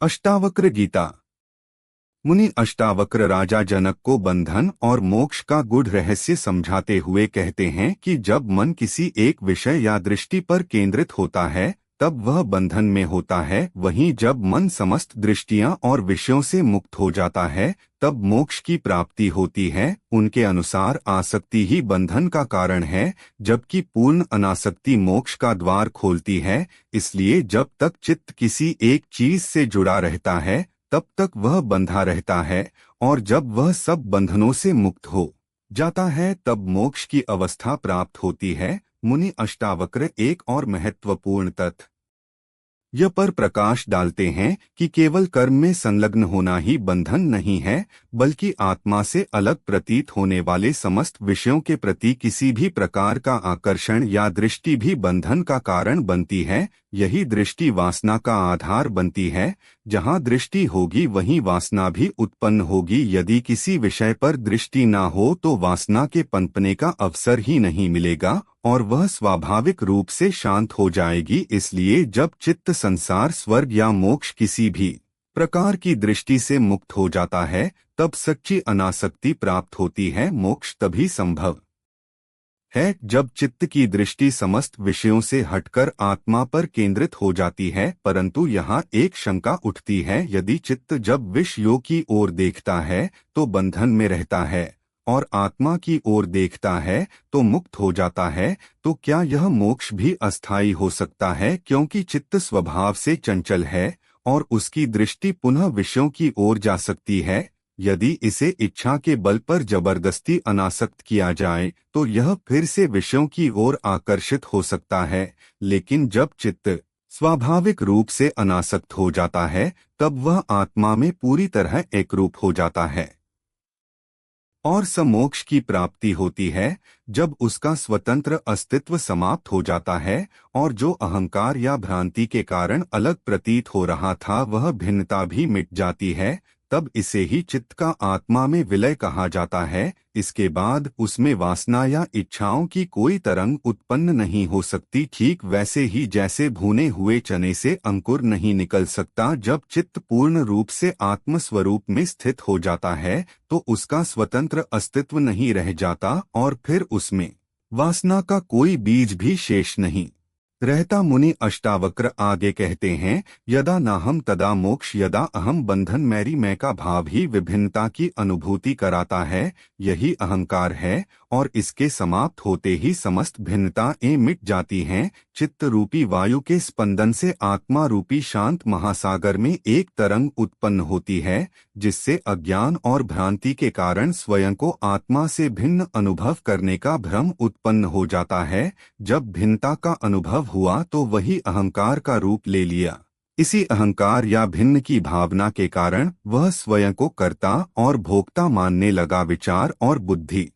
अष्टावक्र गीता। मुनि अष्टावक्र राजा जनक को बंधन और मोक्ष का गूढ़ रहस्य समझाते हुए कहते हैं कि जब मन किसी एक विषय या दृष्टि पर केंद्रित होता है तब वह बंधन में होता है, वहीं जब मन समस्त दृष्टियां और विषयों से मुक्त हो जाता है तब मोक्ष की प्राप्ति होती है। उनके अनुसार आसक्ति ही बंधन का कारण है, जबकि पूर्ण अनासक्ति मोक्ष का द्वार खोलती है। इसलिए जब तक चित्त किसी एक चीज से जुड़ा रहता है तब तक वह बंधा रहता है, और जब वह सब बंधनों से मुक्त हो जाता है तब मोक्ष की अवस्था प्राप्त होती है। मुनि अष्टावक्र एक और महत्वपूर्ण तथ्य यह पर प्रकाश डालते हैं कि केवल कर्म में संलग्न होना ही बंधन नहीं है, बल्कि आत्मा से अलग प्रतीत होने वाले समस्त विषयों के प्रति किसी भी प्रकार का आकर्षण या दृष्टि भी बंधन का कारण बनती है। यही दृष्टि वासना का आधार बनती है। जहाँ दृष्टि होगी वहीं वासना भी उत्पन्न होगी। यदि किसी विषय पर दृष्टि ना हो तो वासना के पनपने का अवसर ही नहीं मिलेगा और वह स्वाभाविक रूप से शांत हो जाएगी। इसलिए जब चित्त संसार, स्वर्ग या मोक्ष किसी भी प्रकार की दृष्टि से मुक्त हो जाता है तब सच्ची अनासक्ति प्राप्त होती है। मोक्ष तभी संभव है जब चित्त की दृष्टि समस्त विषयों से हटकर आत्मा पर केंद्रित हो जाती है। परंतु यहाँ एक शंका उठती है, यदि चित्त जब विषयों की ओर देखता है तो बंधन में रहता है और आत्मा की ओर देखता है तो मुक्त हो जाता है, तो क्या यह मोक्ष भी अस्थायी हो सकता है? क्योंकि चित्त स्वभाव से चंचल है और उसकी दृष्टि पुनः विषयों की ओर जा सकती है। यदि इसे इच्छा के बल पर जबरदस्ती अनासक्त किया जाए तो यह फिर से विषयों की ओर आकर्षित हो सकता है। लेकिन जब चित्त स्वाभाविक रूप से अनासक्त हो जाता है तब वह आत्मा में पूरी तरह एकरूप हो जाता है और समोक्ष की प्राप्ति होती है। जब उसका स्वतंत्र अस्तित्व समाप्त हो जाता है और जो अहंकार या भ्रांति के कारण अलग प्रतीत हो रहा था वह भिन्नता भी मिट जाती है, तब इसे ही चित्त का आत्मा में विलय कहा जाता है। इसके बाद उसमें वासना या इच्छाओं की कोई तरंग उत्पन्न नहीं हो सकती। ठीक वैसे ही जैसे भुने हुए चने से अंकुर नहीं निकल सकता, जब चित्त पूर्ण रूप से आत्म स्वरूप में स्थित हो जाता है तो उसका स्वतंत्र अस्तित्व नहीं रह जाता और फिर उसमें वासना का कोई बीज भी शेष नहीं रहता। मुनि अष्टावक्र आगे कहते हैं, यदा नाहम तदा मोक्ष, यदा अहम बंधन मैरी मैं का भाव ही विभिन्नता की अनुभूति कराता है। यही अहंकार है और इसके समाप्त होते ही समस्त भिन्नताएं मिट जाती हैं। चित्त रूपी वायु के स्पंदन से आत्मा रूपी शांत महासागर में एक तरंग उत्पन्न होती है, जिससे अज्ञान और भ्रांति के कारण स्वयं को आत्मा से भिन्न अनुभव करने का भ्रम उत्पन्न हो जाता है। जब भिन्नता का अनुभव हुआ तो वही अहंकार का रूप ले लिया। इसी अहंकार या भिन्न की भावना के कारण वह स्वयं को कर्ता और भोक्ता मानने लगा। विचार और बुद्धि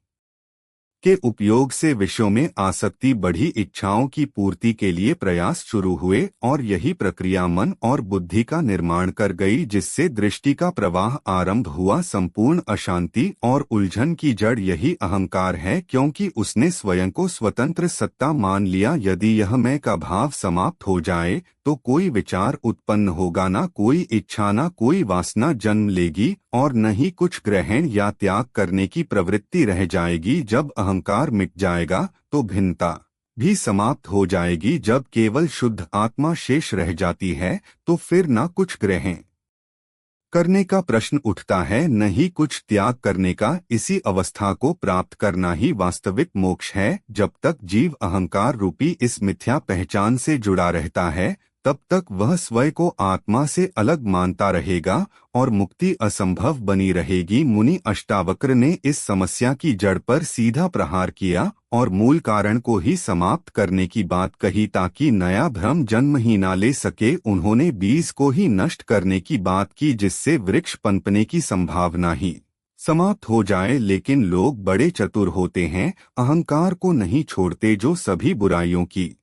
के उपयोग से विषयों में आसक्ति बढ़ी, इच्छाओं की पूर्ति के लिए प्रयास शुरू हुए और यही प्रक्रिया मन और बुद्धि का निर्माण कर गई, जिससे दृष्टि का प्रवाह आरंभ हुआ। संपूर्ण अशांति और उलझन की जड़ यही अहंकार है, क्योंकि उसने स्वयं को स्वतंत्र सत्ता मान लिया। यदि यह मैं का भाव समाप्त हो जाए तो कोई विचार उत्पन्न होगा, ना कोई इच्छा, ना कोई वासना जन्म लेगी और न ही कुछ ग्रहण या त्याग करने की प्रवृत्ति रह जाएगी। जब अहंकार मिट जाएगा तो भिन्नता भी समाप्त हो जाएगी। जब केवल शुद्ध आत्मा शेष रह जाती है तो फिर न कुछ ग्रहण करने का प्रश्न उठता है, न ही कुछ त्याग करने का। इसी अवस्था को प्राप्त करना ही वास्तविक मोक्ष है। जब तक जीव अहंकार रूपी इस मिथ्या पहचान से जुड़ा रहता है तब तक वह स्वयं को आत्मा से अलग मानता रहेगा और मुक्ति असंभव बनी रहेगी। मुनि अष्टावक्र ने इस समस्या की जड़ पर सीधा प्रहार किया और मूल कारण को ही समाप्त करने की बात कही, ताकि नया भ्रम जन्म ही ना ले सके। उन्होंने बीज को ही नष्ट करने की बात की, जिससे वृक्ष पनपने की संभावना ही समाप्त हो जाए। लेकिन लोग बड़े चतुर होते हैं, अहंकार को नहीं छोड़ते जो सभी बुराइयों की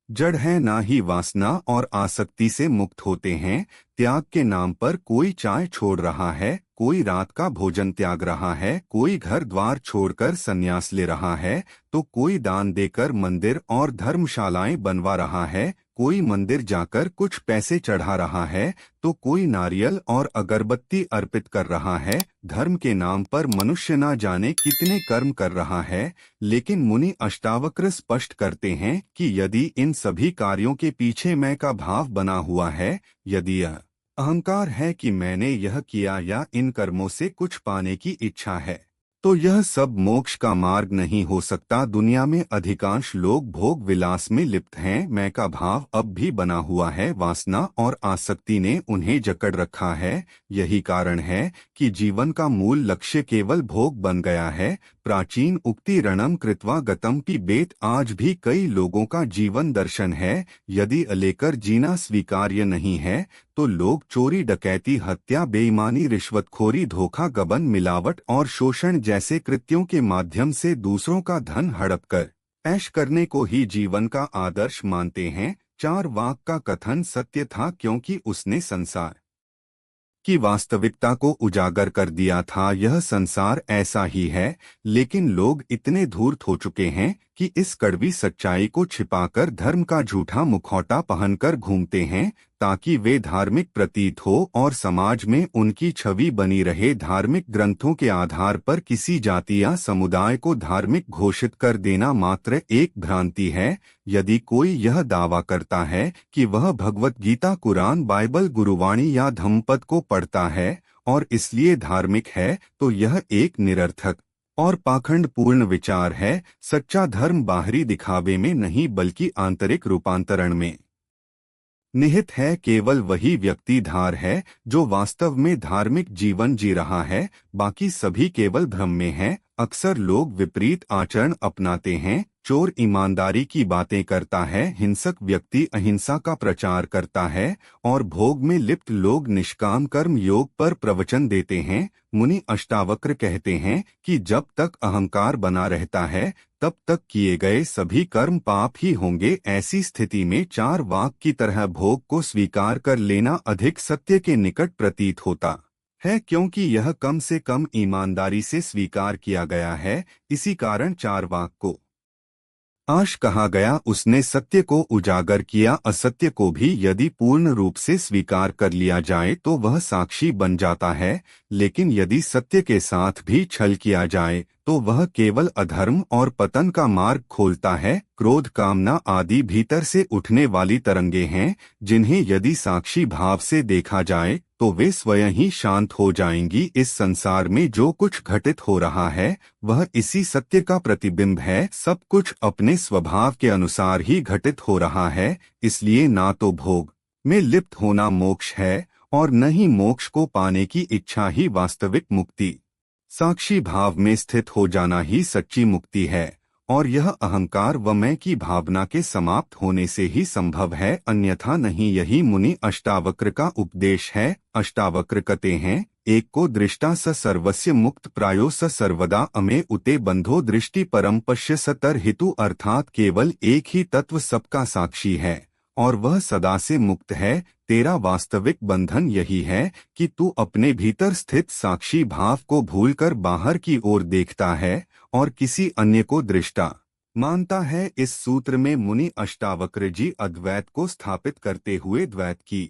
जड़ है, ना ही वासना और आसक्ति से मुक्त होते हैं। त्याग के नाम पर कोई चाय छोड़ रहा है, कोई रात का भोजन त्याग रहा है, कोई घर द्वार छोड़कर संन्यास ले रहा है, तो कोई दान देकर मंदिर और धर्मशालाएं बनवा रहा है, कोई मंदिर जाकर कुछ पैसे चढ़ा रहा है, तो कोई नारियल और अगरबत्ती अर्पित कर रहा है, धर्म के नाम पर मनुष्य न जाने कितने कर्म कर रहा है। लेकिन मुनि अष्टावक्र स्पष्ट करते हैं कि यदि इन सभी कार्यों के पीछे मैं का भाव बना हुआ है, यदि यह अहंकार है कि मैंने यह किया या इन कर्मों से कुछ पाने की इच्छा है, तो यह सब मोक्ष का मार्ग नहीं हो सकता। दुनिया में अधिकांश लोग भोग विलास में लिप्त हैं, मैं का भाव अब भी बना हुआ है, वासना और आसक्ति ने उन्हें जकड़ रखा है। यही कारण है कि जीवन का मूल लक्ष्य केवल भोग बन गया है। प्राचीन उक्ति रणम कृत्वा गतम की बेत आज भी कई लोगों का जीवन दर्शन है। यदि लेकर जीना स्वीकार्य नहीं है, तो लोग चोरी, डकैती, हत्या, बेईमानी, रिश्वतखोरी, धोखा, गबन, मिलावट और शोषण जैसे कृत्यों के माध्यम से दूसरों का धन हड़प कर ऐश करने को ही जीवन का आदर्श मानते हैं। चारवाक का कथन सत्य था, क्योंकि उसने संसार की वास्तविकता को उजागर कर दिया था। यह संसार ऐसा ही है, लेकिन लोग इतने धूर्त हो चुके हैं कि इस कड़वी सच्चाई को छिपाकर धर्म का झूठा मुखौटा पहनकर घूमते हैं, ताकि वे धार्मिक प्रतीत हो और समाज में उनकी छवि बनी रहे। धार्मिक ग्रंथों के आधार पर किसी जाति या समुदाय को धार्मिक घोषित कर देना मात्र एक भ्रांति है। यदि कोई यह दावा करता है कि वह भगवत गीता, कुरान, बाइबल, गुरुवाणी या धम्मपद को पढ़ता है और इसलिए धार्मिक है, तो यह एक निरर्थक और पाखंडपूर्ण विचार है। सच्चा धर्म बाहरी दिखावे में नहीं, बल्कि आंतरिक रूपांतरण में निहित है। केवल वही व्यक्ति धार है जो वास्तव में धार्मिक जीवन जी रहा है, बाकी सभी केवल भ्रम में है। अक्सर लोग विपरीत आचरण अपनाते हैं। चोर ईमानदारी की बातें करता है, हिंसक व्यक्ति अहिंसा का प्रचार करता है और भोग में लिप्त लोग निष्काम कर्म योग पर प्रवचन देते हैं। मुनि अष्टावक्र कहते हैं कि जब तक अहंकार बना रहता है, तब तक किए गए सभी कर्म पाप ही होंगे। ऐसी स्थिति में चार वाक की तरह भोग को स्वीकार कर लेना अधिक सत्य के निकट प्रतीत होता है, क्योंकि यह कम से कम ईमानदारी से स्वीकार किया गया है। इसी कारण चार वाक को आश कहा गया। उसने सत्य को उजागर किया। असत्य को भी यदि पूर्ण रूप से स्वीकार कर लिया जाए तो वह साक्षी बन जाता है, लेकिन यदि सत्य के साथ भी छल किया जाए तो वह केवल अधर्म और पतन का मार्ग खोलता है। क्रोध, कामना आदि भीतर से उठने वाली तरंगे हैं, जिन्हें यदि साक्षी भाव से देखा जाए तो वे स्वयं ही शांत हो जाएंगी। इस संसार में जो कुछ घटित हो रहा है वह इसी सत्य का प्रतिबिंब है। सब कुछ अपने स्वभाव के अनुसार ही घटित हो रहा है, इसलिए ना तो भोग में लिप्त होना मोक्ष है और न ही मोक्ष को पाने की इच्छा ही वास्तविक मुक्ति। साक्षी भाव में स्थित हो जाना ही सच्ची मुक्ति है, और यह अहंकार व मैं की भावना के समाप्त होने से ही संभव है, अन्यथा नहीं। यही मुनि अष्टावक्र का उपदेश है। अष्टावक्र कहते हैं, एक को दृष्टा स सर्वस्य मुक्त प्रायो स सर्वदा अमे उते बंधो दृष्टि परम पश्य सतर हितु, अर्थात केवल एक ही तत्व सबका साक्षी है और वह सदा से मुक्त है। तेरा वास्तविक बंधन यही है कि तू अपने भीतर स्थित साक्षी भाव को भूलकर बाहर की ओर देखता है और किसी अन्य को दृष्टा मानता है। इस सूत्र में मुनि अष्टावक्र जी अद्वैत को स्थापित करते हुए द्वैत की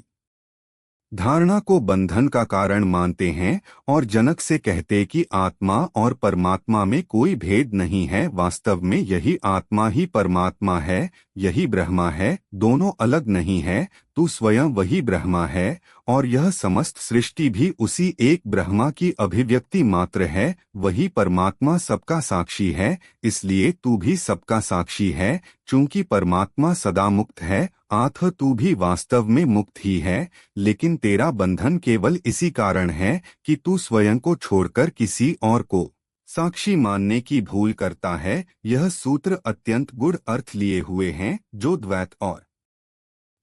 धारणा को बंधन का कारण मानते हैं और जनक से कहते कि आत्मा और परमात्मा में कोई भेद नहीं है। वास्तव में यही आत्मा ही परमात्मा है, यही ब्रह्मा है, दोनों अलग नहीं है। तू स्वयं वही ब्रह्मा है और यह समस्त सृष्टि भी उसी एक ब्रह्मा की अभिव्यक्ति मात्र है। वही परमात्मा सबका साक्षी है, इसलिए तू भी सबका साक्षी है। चूंकि परमात्मा सदा मुक्त है, आत्म तू भी वास्तव में मुक्त ही है, लेकिन तेरा बंधन केवल इसी कारण है कि तू स्वयं को छोड़कर किसी और को साक्षी मानने की भूल करता है। यह सूत्र अत्यंत गूढ़ अर्थ लिए हुए हैं, जो द्वैत और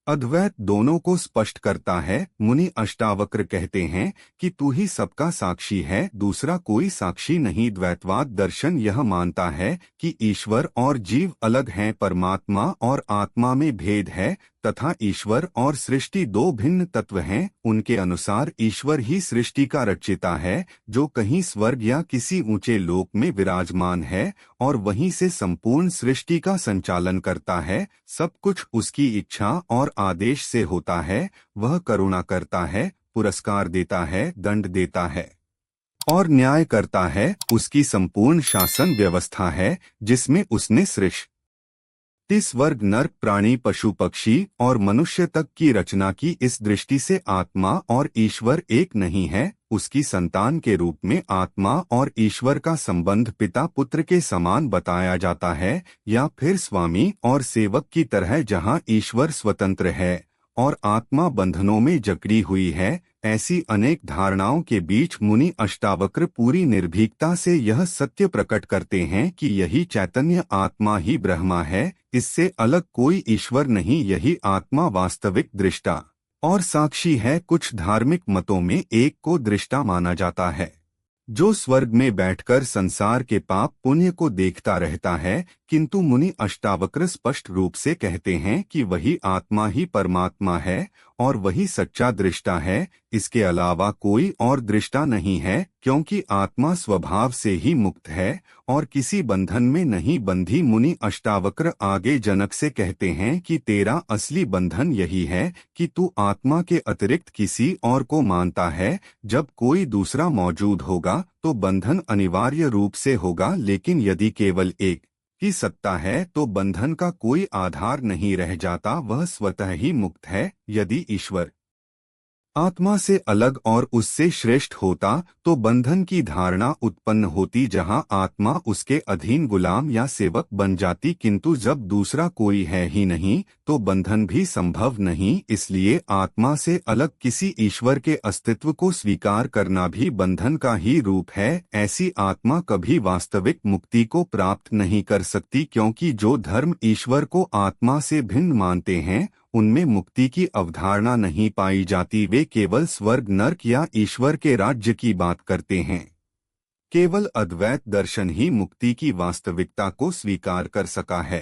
अद्वैत दोनों को स्पष्ट करता है। मुनि अष्टावक्र कहते हैं कि तू ही सबका साक्षी है, दूसरा कोई साक्षी नहीं। द्वैतवाद दर्शन यह मानता है कि ईश्वर और जीव अलग हैं, परमात्मा और आत्मा में भेद है, तथा ईश्वर और सृष्टि दो भिन्न तत्व हैं। उनके अनुसार ईश्वर ही सृष्टि का रचयिता है, जो कहीं स्वर्ग या किसी ऊंचे लोक में विराजमान है और वहीं से संपूर्ण सृष्टि का संचालन करता है। सब कुछ उसकी इच्छा और आदेश से होता है। वह करुणा करता है, पुरस्कार देता है, दंड देता है और न्याय करता है। उसकी संपूर्ण शासन व्यवस्था है जिसमें उसने सृष्टि स्वर्ग, नर्क, प्राणी, पशु, पक्षी और मनुष्य तक की रचना की। इस दृष्टि से आत्मा और ईश्वर एक नहीं है। उसकी संतान के रूप में आत्मा और ईश्वर का संबंध पिता पुत्र के समान बताया जाता है, या फिर स्वामी और सेवक की तरह, जहां ईश्वर स्वतंत्र है और आत्मा बंधनों में जकड़ी हुई है। ऐसी अनेक धारणाओं के बीच मुनि अष्टावक्र पूरी निर्भीकता से यह सत्य प्रकट करते हैं कि यही चैतन्य आत्मा ही ब्रह्मा है, इससे अलग कोई ईश्वर नहीं। यही आत्मा वास्तविक दृष्टा और साक्षी है। कुछ धार्मिक मतों में एक को दृष्टा माना जाता है, जो स्वर्ग में बैठकर संसार के पाप पुण्य को देखता रहता है, किंतु मुनि अष्टावक्र स्पष्ट रूप से कहते हैं कि वही आत्मा ही परमात्मा है और वही सच्चा दृष्टा है। इसके अलावा कोई और दृष्टा नहीं है, क्योंकि आत्मा स्वभाव से ही मुक्त है और किसी बंधन में नहीं बंधी। मुनि अष्टावक्र आगे जनक से कहते हैं कि तेरा असली बंधन यही है कि तू आत्मा के अतिरिक्त किसी और को मानता है। जब कोई दूसरा मौजूद होगा तो बंधन अनिवार्य रूप से होगा, लेकिन यदि केवल एक की सत्ता है तो बंधन का कोई आधार नहीं रह जाता, वह स्वतः ही मुक्त है। यदि ईश्वर आत्मा से अलग और उससे श्रेष्ठ होता तो बंधन की धारणा उत्पन्न होती, जहां आत्मा उसके अधीन गुलाम या सेवक बन जाती, किंतु जब दूसरा कोई है ही नहीं तो बंधन भी संभव नहीं। इसलिए आत्मा से अलग किसी ईश्वर के अस्तित्व को स्वीकार करना भी बंधन का ही रूप है। ऐसी आत्मा कभी वास्तविक मुक्ति को प्राप्त नहीं कर सकती, क्योंकि जो धर्म ईश्वर को आत्मा से भिन्न मानते हैं उनमें मुक्ति की अवधारणा नहीं पाई जाती। वे केवल स्वर्ग, नर्क या ईश्वर के राज्य की बात करते हैं। केवल अद्वैत दर्शन ही मुक्ति की वास्तविकता को स्वीकार कर सका है।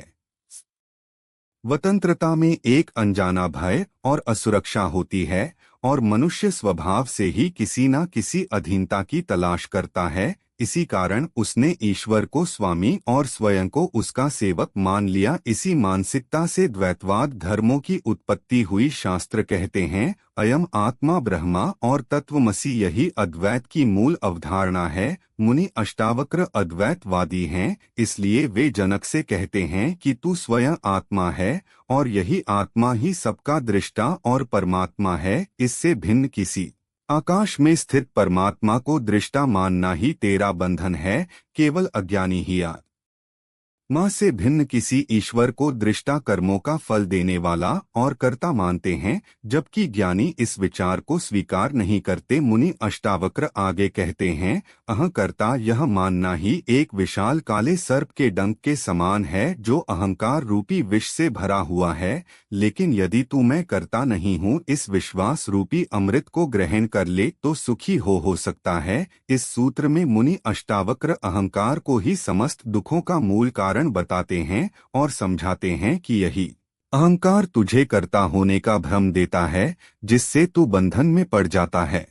स्वतंत्रता में एक अनजाना भय और असुरक्षा होती है और मनुष्य स्वभाव से ही किसी न किसी अधीनता की तलाश करता है। इसी कारण उसने ईश्वर को स्वामी और स्वयं को उसका सेवक मान लिया। इसी मानसिकता से द्वैतवाद धर्मों की उत्पत्ति हुई। शास्त्र कहते हैं अयम आत्मा ब्रह्मा और तत्वमसि, यही अद्वैत की मूल अवधारणा है। मुनि अष्टावक्र अद्वैतवादी हैं, इसलिए वे जनक से कहते हैं कि तू स्वयं आत्मा है और यही आत्मा ही सबका दृष्टा और परमात्मा है। इससे भिन्न किसी आकाश में स्थित परमात्मा को दृष्टा मानना ही तेरा बंधन है। केवल अज्ञानी ही आत्मा से भिन्न किसी ईश्वर को दृष्टा, कर्मों का फल देने वाला और कर्ता मानते हैं, जबकि ज्ञानी इस विचार को स्वीकार नहीं करते। मुनि अष्टावक्र आगे कहते हैं अहंकर्ता यह मानना ही एक विशाल काले सर्प के डंक के समान है, जो अहंकार रूपी विष से भरा हुआ है। लेकिन यदि तू मैं करता नहीं हूँ इस विश्वास रूपी अमृत को ग्रहण कर ले तो सुखी हो सकता है। इस सूत्र में मुनि अष्टावक्र अहंकार को ही समस्त दुखों का मूल कारण बताते हैं और समझाते हैं कि यही अहंकार तुझे कर्ता होने का भ्रम देता है, जिससे तू बंधन में पड़ जाता है।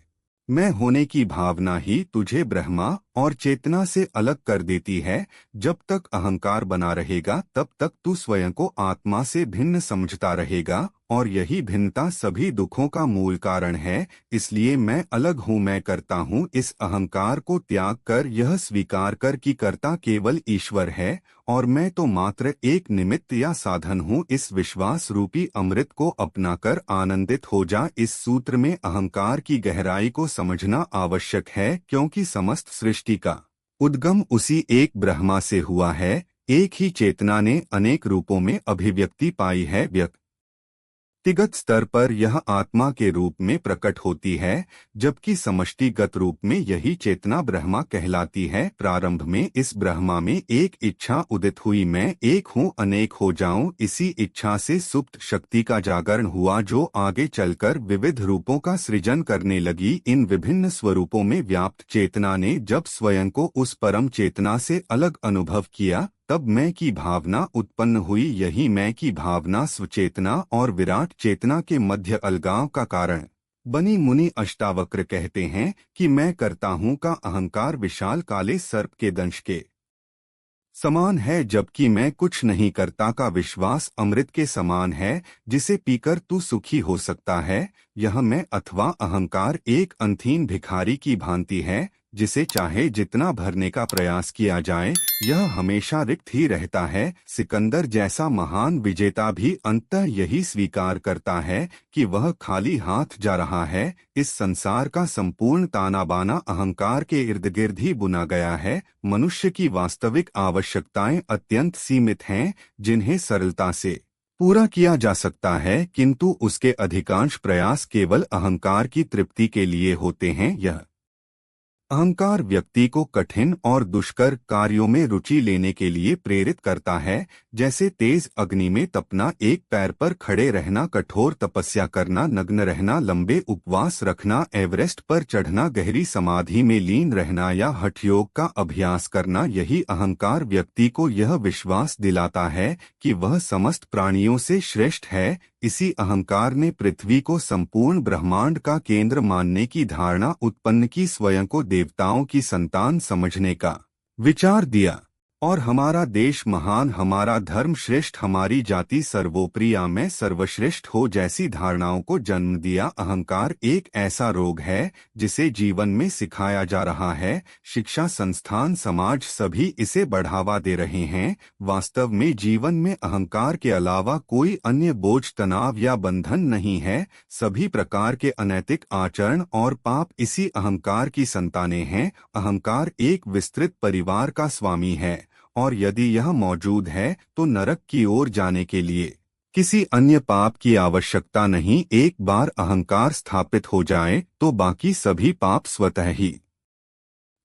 मैं होने की भावना ही तुझे ब्रह्मा और चेतना से अलग कर देती है। जब तक अहंकार बना रहेगा तब तक तू स्वयं को आत्मा से भिन्न समझता रहेगा और यही भिन्नता सभी दुखों का मूल कारण है। इसलिए मैं अलग हूँ, मैं करता हूँ, इस अहंकार को त्याग कर यह स्वीकार कर कि कर्ता केवल ईश्वर है और मैं तो मात्र एक निमित्त या साधन हूँ। इस विश्वास रूपी अमृत को अपनाकर आनंदित हो जा। इस सूत्र में अहंकार की गहराई को समझना आवश्यक है, क्योंकि समस्त सृष्टि का उद्गम उसी एक ब्रह्मा से हुआ है। एक ही चेतना ने अनेक रूपों में अभिव्यक्ति पाई है। व्यक्तिगत स्तर पर यह आत्मा के रूप में प्रकट होती है, जबकि समष्टिगत रूप में यही चेतना ब्रह्मा कहलाती है। प्रारंभ में इस ब्रह्मा में एक इच्छा उदित हुई, मैं एक हूँ, अनेक हो जाऊं। इसी इच्छा से सुप्त शक्ति का जागरण हुआ, जो आगे चलकर विविध रूपों का सृजन करने लगी। इन विभिन्न स्वरूपों में व्याप्त चेतना ने जब स्वयं को उस परम चेतना से अलग अनुभव किया तब मैं की भावना उत्पन्न हुई। यही मैं की भावना स्वचेतना और विराट चेतना के मध्य अलगाव का कारण बनी। मुनि अष्टावक्र कहते हैं कि मैं करता हूँ का अहंकार विशाल काले सर्प के दंश के समान है, जबकि मैं कुछ नहीं करता का विश्वास अमृत के समान है, जिसे पीकर तू सुखी हो सकता है। यह मैं अथवा अहंकार एक अंधीन भिखारी की भांति है, जिसे चाहे जितना भरने का प्रयास किया जाए यह हमेशा रिक्त ही रहता है। सिकंदर जैसा महान विजेता भी अंततः यही स्वीकार करता है कि वह खाली हाथ जा रहा है। इस संसार का संपूर्ण ताना बाना अहंकार के इर्द गिर्द ही बुना गया है। मनुष्य की वास्तविक आवश्यकताएं अत्यंत सीमित हैं, जिन्हें सरलता से पूरा किया जा सकता है, किंतु उसके अधिकांश प्रयास केवल अहंकार की तृप्ति के लिए होते हैं। यह अहंकार व्यक्ति को कठिन और दुष्कर कार्यों में रुचि लेने के लिए प्रेरित करता है, जैसे तेज अग्नि में तपना, एक पैर पर खड़े रहना, कठोर तपस्या करना, नग्न रहना, लंबे उपवास रखना, एवरेस्ट पर चढ़ना, गहरी समाधि में लीन रहना या हठयोग का अभ्यास करना। यही अहंकार व्यक्ति को यह विश्वास दिलाता है कि वह समस्त प्राणियों से श्रेष्ठ है। इसी अहंकार ने पृथ्वी को संपूर्ण ब्रह्मांड का केंद्र मानने की धारणा उत्पन्न की, स्वयं को देवताओं की संतान समझने का विचार दिया, और हमारा देश महान, हमारा धर्म श्रेष्ठ, हमारी जाति सर्वोपरि, मैं सर्वश्रेष्ठ हो जैसी धारणाओं को जन्म दिया। अहंकार एक ऐसा रोग है जिसे जीवन में सिखाया जा रहा है। शिक्षा, संस्थान, समाज सभी इसे बढ़ावा दे रहे हैं। वास्तव में जीवन में अहंकार के अलावा कोई अन्य बोझ, तनाव या बंधन नहीं है। सभी प्रकार के अनैतिक आचरण और पाप इसी अहंकार की संतानें हैं। अहंकार एक विस्तृत परिवार का स्वामी है, और यदि यह मौजूद है तो नरक की ओर जाने के लिए किसी अन्य पाप की आवश्यकता नहीं। एक बार अहंकार स्थापित हो जाए तो बाकी सभी पाप स्वतः ही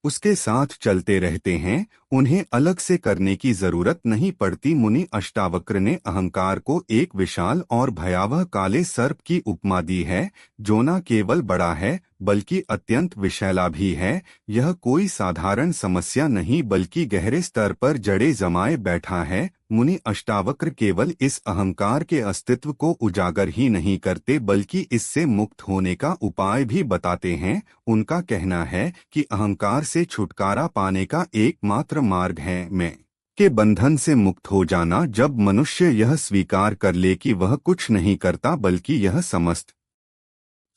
उसके साथ चलते रहते हैं, उन्हें अलग से करने की जरूरत नहीं पड़ती। मुनि अष्टावक्र ने अहंकार को एक विशाल और भयावह काले सर्प की उपमा दी है, जो न केवल बड़ा है बल्कि अत्यंत विषैला भी है। यह कोई साधारण समस्या नहीं बल्कि गहरे स्तर पर जड़े जमाए बैठा है। मुनि अष्टावक्र केवल इस अहंकार के अस्तित्व को उजागर ही नहीं करते बल्कि इससे मुक्त होने का उपाय भी बताते हैं। उनका कहना है कि अहंकार से छुटकारा पाने का एकमात्र मार्ग है मैं के बंधन से मुक्त हो जाना। जब मनुष्य यह स्वीकार कर ले कि वह कुछ नहीं करता बल्कि यह समस्त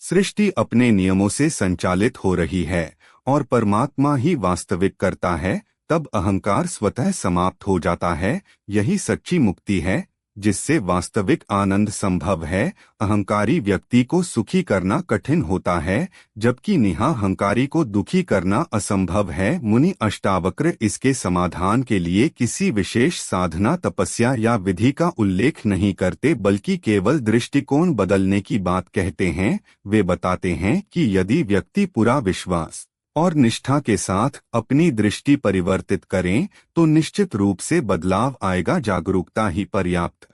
सृष्टि अपने नियमों से संचालित हो रही है और परमात्मा ही वास्तविक करता है, तब अहंकार स्वतः समाप्त हो जाता है। यही सच्ची मुक्ति है, जिससे वास्तविक आनंद संभव है। अहंकारी व्यक्ति को सुखी करना कठिन होता है, जबकि निराहंकारी को दुखी करना असंभव है। मुनि अष्टावक्र इसके समाधान के लिए किसी विशेष साधना, तपस्या या विधि का उल्लेख नहीं करते बल्कि केवल दृष्टिकोण बदलने की बात कहते हैं। वे बताते हैं कि यदि व्यक्ति पूरा विश्वास और निष्ठा के साथ अपनी दृष्टि परिवर्तित करें तो निश्चित रूप से बदलाव आएगा। जागरूकता ही पर्याप्त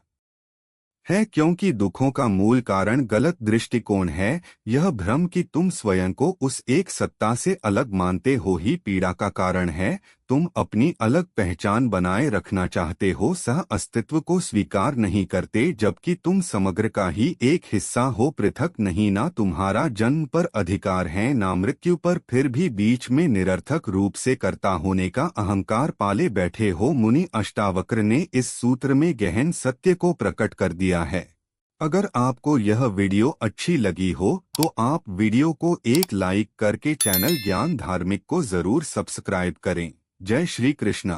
है, क्योंकि दुखों का मूल कारण गलत दृष्टिकोण है। यह भ्रम कि तुम स्वयं को उस एक सत्ता से अलग मानते हो ही पीड़ा का कारण है। तुम अपनी अलग पहचान बनाए रखना चाहते हो, सह अस्तित्व को स्वीकार नहीं करते, जबकि तुम समग्र का ही एक हिस्सा हो, पृथक नहीं। ना तुम्हारा जन्म पर अधिकार है ना मृत्यु पर, फिर भी बीच में निरर्थक रूप से कर्ता होने का अहंकार पाले बैठे हो। मुनि अष्टावक्र ने इस सूत्र में गहन सत्य को प्रकट कर दिया है। अगर आपको यह वीडियो अच्छी लगी हो तो आप वीडियो को एक लाइक करके चैनल ज्ञान धार्मिक को जरूर सब्सक्राइब करें। जय श्री कृष्णा।